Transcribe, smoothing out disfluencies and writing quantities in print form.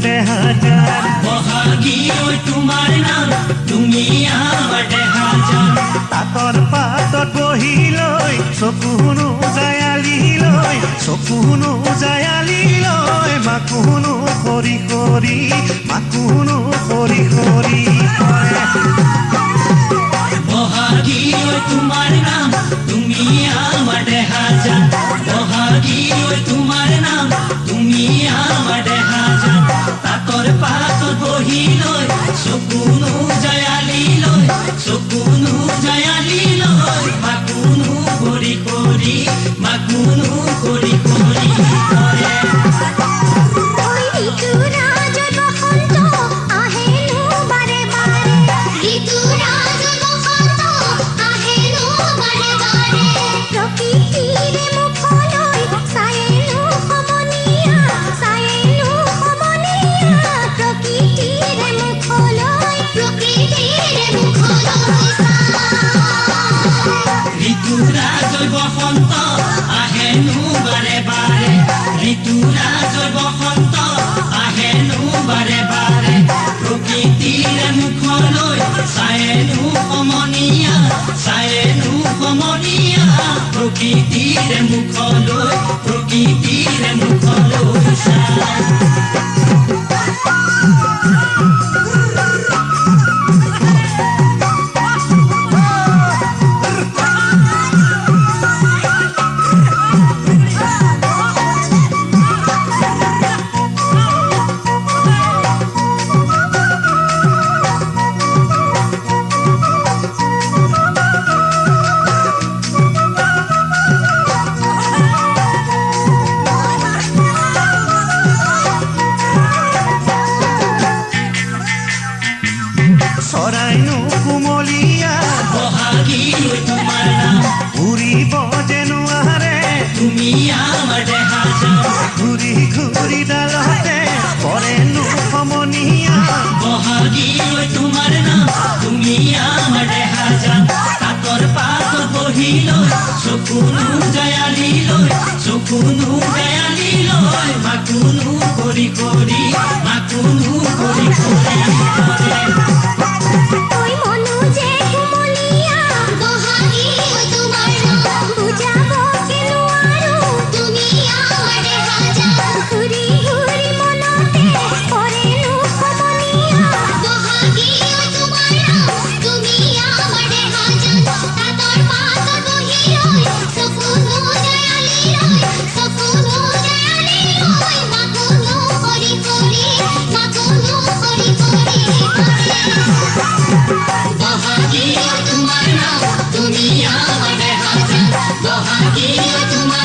দেহাজান বহাগী ঐ তোমাৰ নাম তুমি আমাৰ দেহাজান তাঁতৰ পাতত বহি লৈ চকুনো জায়ালি লৈ চকুনো জায়ালি লৈ মাকুনো কৰি কৰি মাকুনো কৰি কৰি বহাগী ঐ তোমাৰ নাম তুমি আমাৰ দেহাজান বহাগী ঐ তোমাৰ নাম তুমি আমাৰ দেহাজান তাঁতৰ পাতত বহি লৈ চকুনো জায়ালি লৈ চকুনো জায়ালি লৈ মাকুনো কৰি কৰি মাকুনো কৰি কৰি কৰে ঋতুৰাজয় বসন্ত আহেনো বাৰে বাৰে ঋতুৰাজয় বসন্ত আহেনো বাৰে বাৰে প্ৰকৃতিৰে মুখলৈ চায়েনো সমনীয়া চায়েনো সমনীয়া প্ৰকৃতিৰে মুখলৈ চায় চৰাইনো কুমলীয়া বহাগী ঐ তোমাৰ নাম উৰিব যে নোৱাৰে তুমি আমাৰ দেহাজান ঘূৰি ঘূৰি ডালতে পৰেনো সমনীয়া বহাগী ঐ তোমাৰ নাম তুমি আমাৰ দেহাজান তাঁতৰ পাতত বহি লৈ চকুনো জায়ালি লৈ চকুনো জায়ালি লৈ মাকুনো কৰি কৰি মাকুনো কৰি কৰি কৰে বহাগী ঐ তোমাৰ নাম তুমি আমাৰ দেহাজান বহাগী ঐ তোমাৰ